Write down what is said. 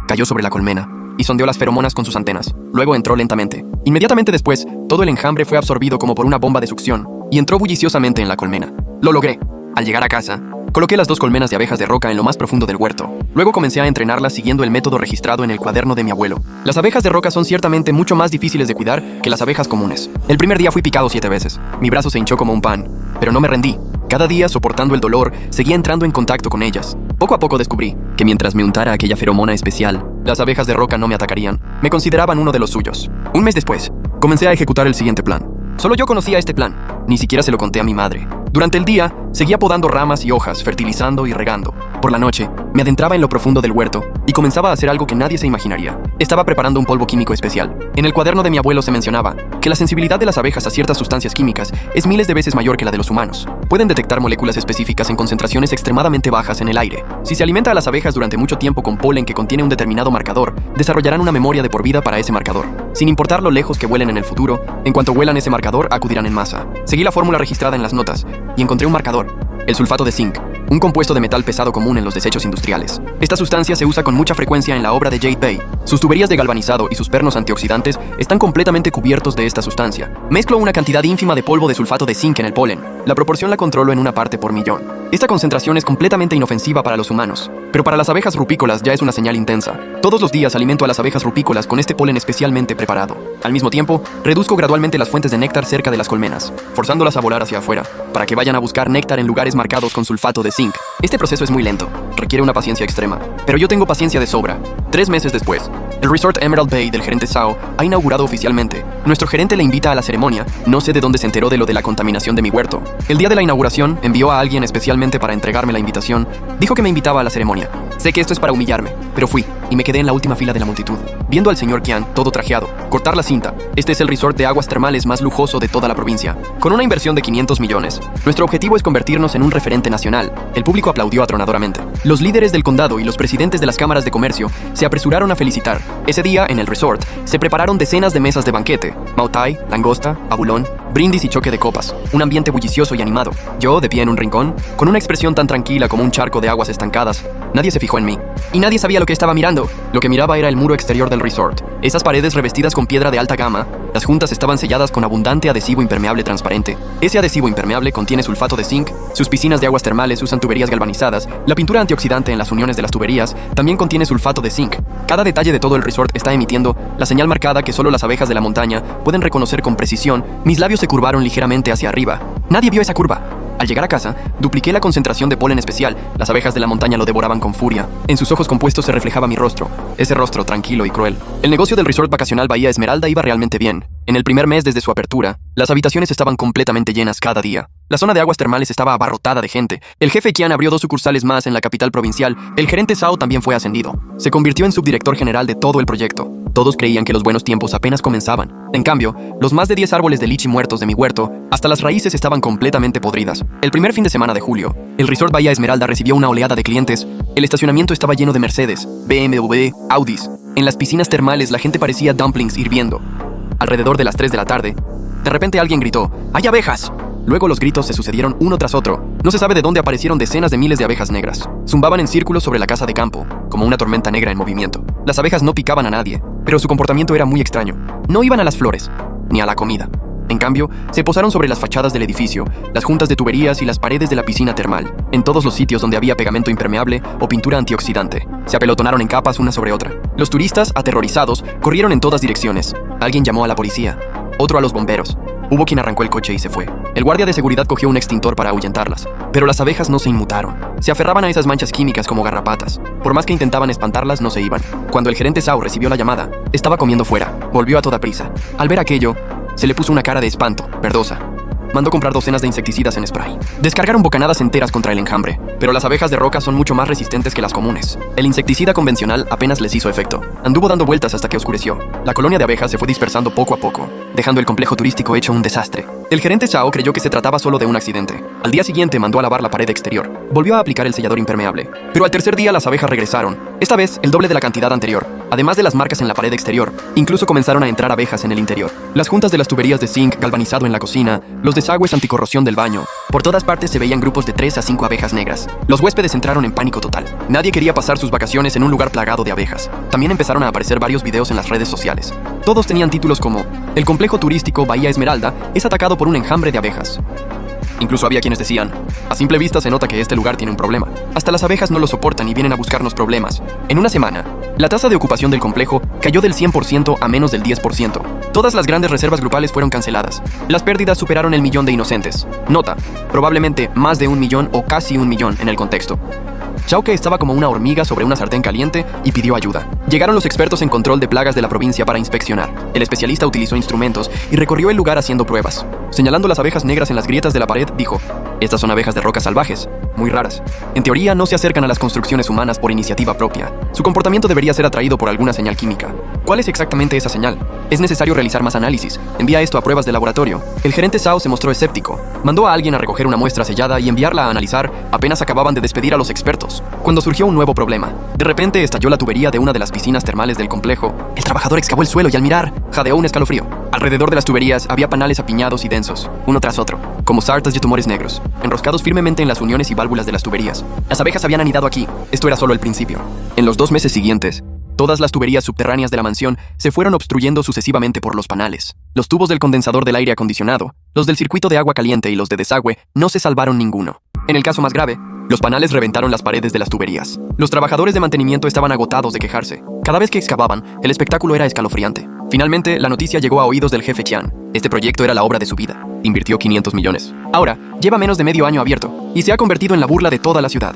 cayó sobre la colmena y sondeó las feromonas con sus antenas. Luego entró lentamente. Inmediatamente después, todo el enjambre fue absorbido como por una bomba de succión y entró bulliciosamente en la colmena. Lo logré. Al llegar a casa, coloqué las 2 colmenas de abejas de roca en lo más profundo del huerto. Luego comencé a entrenarlas siguiendo el método registrado en el cuaderno de mi abuelo. Las abejas de roca son ciertamente mucho más difíciles de cuidar que las abejas comunes. El primer día fui picado 7 veces. Mi brazo se hinchó como un pan, pero no me rendí. Cada día, soportando el dolor, seguía entrando en contacto con ellas. Poco a poco descubrí que mientras me untara aquella feromona especial, las abejas de roca no me atacarían. Me consideraban uno de los suyos. Un mes después, comencé a ejecutar el siguiente plan. Solo yo conocía este plan. Ni siquiera se lo conté a mi madre. Durante el día, seguía podando ramas y hojas, fertilizando y regando. Por la noche, me adentraba en lo profundo del huerto y comenzaba a hacer algo que nadie se imaginaría. Estaba preparando un polvo químico especial. En el cuaderno de mi abuelo se mencionaba que la sensibilidad de las abejas a ciertas sustancias químicas es miles de veces mayor que la de los humanos. Pueden detectar moléculas específicas en concentraciones extremadamente bajas en el aire. Si se alimenta a las abejas durante mucho tiempo con polen que contiene un determinado marcador, desarrollarán una memoria de por vida para ese marcador. Sin importar lo lejos que vuelen en el futuro, en cuanto huelan ese marcador, acudirán en masa. Seguí la fórmula registrada en las notas y encontré un marcador: el sulfato de zinc, un compuesto de metal pesado común en los desechos industriales. Esta sustancia se usa con mucha frecuencia en la obra de Jade Bay. Sus tuberías de galvanizado y sus pernos antioxidantes están completamente cubiertos de esta sustancia. Mezclo una cantidad ínfima de polvo de sulfato de zinc en el polen. La proporción la controlo en 1 parte por millón. Esta concentración es completamente inofensiva para los humanos, pero para las abejas rupícolas ya es una señal intensa. Todos los días alimento a las abejas rupícolas con este polen especialmente preparado. Al mismo tiempo, reduzco gradualmente las fuentes de néctar cerca de las colmenas, forzándolas a volar hacia afuera, para que vayan a buscar néctar en lugares marcados con sulfato de zinc. Este proceso es muy lento, requiere una paciencia extrema, pero yo tengo paciencia de sobra. 3 meses después, el Resort Emerald Bay del gerente Zhao ha inaugurado oficialmente. Nuestro gerente le invita a la ceremonia. No sé de dónde se enteró de lo de la contaminación de mi huerto. El día de la inauguración, envió a alguien especialmente para entregarme la invitación. Dijo que me invitaba a la ceremonia. Sé que esto es para humillarme, pero fui y me quedé en la última fila de la multitud, viendo al señor Qian, todo trajeado, cortar la cinta. Este es el resort de aguas termales más lujoso de toda la provincia, con una inversión de 500 millones. Nuestro objetivo es convertirnos en un referente nacional. El público aplaudió atronadoramente. Los líderes del condado y los presidentes de las cámaras de comercio se apresuraron a felicitar. Ese día, en el resort, se prepararon decenas de mesas de banquete: mautai, langosta, abulón, brindis y choque de copas. Un ambiente bullicioso y animado. Yo, de pie en un rincón, con una expresión tan tranquila como un charco de aguas estancadas. Nadie se fijó en mí. Y nadie sabía lo que estaba mirando. Lo que miraba era el muro exterior del resort. Esas paredes revestidas con piedra de alta gama, las juntas estaban selladas con abundante adhesivo impermeable transparente. Ese adhesivo impermeable contiene sulfato de zinc. Sus piscinas de aguas termales usan tuberías galvanizadas. La pintura antioxidante en las uniones de las tuberías también contiene sulfato de zinc. Cada detalle de todo el resort está emitiendo la señal marcada que solo las abejas de la montaña pueden reconocer con precisión. Mis labios se curvaron ligeramente hacia arriba. Nadie vio esa curva. Al llegar a casa, dupliqué la concentración de polen especial. Las abejas de la montaña lo devoraban con furia. En sus ojos compuestos se reflejaba mi rostro, ese rostro tranquilo y cruel. El negocio del resort vacacional Bahía Esmeralda iba realmente bien. En el primer mes desde su apertura, las habitaciones estaban completamente llenas cada día. La zona de aguas termales estaba abarrotada de gente. El jefe Qian abrió 2 sucursales más en la capital provincial. El gerente Zhao también fue ascendido. Se convirtió en subdirector general de todo el proyecto. Todos creían que los buenos tiempos apenas comenzaban. En cambio, los más de 10 árboles de lichi muertos de mi huerto, hasta las raíces estaban completamente podridas. El primer fin de semana de julio, el resort Bahía Esmeralda recibió una oleada de clientes. El estacionamiento estaba lleno de Mercedes, BMW, Audis. En las piscinas termales la gente parecía dumplings hirviendo. Alrededor de las 3 de la tarde, de repente alguien gritó: ¡hay abejas! Luego los gritos se sucedieron uno tras otro. No se sabe de dónde aparecieron decenas de miles de abejas negras. Zumbaban en círculos sobre la casa de campo, como una tormenta negra en movimiento. Las abejas no picaban a nadie, pero su comportamiento era muy extraño. No iban a las flores, ni a la comida. En cambio, se posaron sobre las fachadas del edificio, las juntas de tuberías y las paredes de la piscina termal, en todos los sitios donde había pegamento impermeable o pintura antioxidante. Se apelotonaron en capas una sobre otra. Los turistas, aterrorizados, corrieron en todas direcciones. Alguien llamó a la policía, otro a los bomberos. Hubo quien arrancó el coche y se fue. El guardia de seguridad cogió un extintor para ahuyentarlas, pero las abejas no se inmutaron. Se aferraban a esas manchas químicas como garrapatas. Por más que intentaban espantarlas, no se iban. Cuando el gerente Zhao recibió la llamada, estaba comiendo fuera. Volvió a toda prisa. Al ver aquello, se le puso una cara de espanto, verdosa. Mandó comprar docenas de insecticidas en spray. Descargaron bocanadas enteras contra el enjambre, pero las abejas de roca son mucho más resistentes que las comunes. El insecticida convencional apenas les hizo efecto. Anduvo dando vueltas hasta que oscureció. La colonia de abejas se fue dispersando poco a poco, dejando el complejo turístico hecho un desastre. El gerente Zhao creyó que se trataba solo de un accidente. Al día siguiente mandó a lavar la pared exterior. Volvió a aplicar el sellador impermeable. Pero al tercer día las abejas regresaron. Esta vez el doble de la cantidad anterior. Además de las marcas en la pared exterior, incluso comenzaron a entrar abejas en el interior. Las juntas de las tuberías de zinc galvanizado en la cocina, los desagües anticorrosión del baño. Por todas partes se veían grupos de 3 a 5 abejas negras. Los huéspedes entraron en pánico total. Nadie quería pasar sus vacaciones en un lugar plagado de abejas. También empezaron a aparecer varios videos en las redes sociales. Todos tenían títulos como: el complejo turístico Bahía Esmeralda es atacado por un enjambre de abejas. Incluso había quienes decían: a simple vista se nota que este lugar tiene un problema. Hasta las abejas no lo soportan y vienen a buscarnos problemas. En una semana, la tasa de ocupación del complejo cayó del 100% a menos del 10%. Todas las grandes reservas grupales fueron canceladas. Las pérdidas superaron el 1.000.000 de inocentes. Nota, probablemente más de 1.000.000 o casi 1.000.000 en el contexto. Chauke estaba como una hormiga sobre una sartén caliente y pidió ayuda. Llegaron los expertos en control de plagas de la provincia para inspeccionar. El especialista utilizó instrumentos y recorrió el lugar haciendo pruebas. Señalando las abejas negras en las grietas de la pared, dijo: estas son abejas de rocas salvajes, muy raras. En teoría, no se acercan a las construcciones humanas por iniciativa propia. Su comportamiento debería ser atraído por alguna señal química. ¿Cuál es exactamente esa señal? Es necesario realizar más análisis. Envía esto a pruebas de laboratorio. El gerente Sao se mostró escéptico. Mandó a alguien a recoger una muestra sellada y enviarla a analizar apenas acababan de despedir a los expertos, cuando surgió un nuevo problema. De repente estalló la tubería de una de las piscinas termales del complejo. El trabajador excavó el suelo y al mirar, jadeó un escalofrío. Alrededor de las tuberías había panales apiñados y densos, uno tras otro, como sartas de tumores negros, enroscados firmemente en las uniones y válvulas de las tuberías. Las abejas habían anidado aquí. Esto era solo el principio. En los 2 meses siguientes, todas las tuberías subterráneas de la mansión se fueron obstruyendo sucesivamente por los panales. Los tubos del condensador del aire acondicionado, los del circuito de agua caliente y los de desagüe no se salvaron ninguno. En el caso más grave, los panales reventaron las paredes de las tuberías. Los trabajadores de mantenimiento estaban agotados de quejarse. Cada vez que excavaban, el espectáculo era escalofriante. Finalmente, la noticia llegó a oídos del jefe Chiang. Este proyecto era la obra de su vida. Invirtió 500 millones. Ahora, lleva menos de medio año abierto y se ha convertido en la burla de toda la ciudad.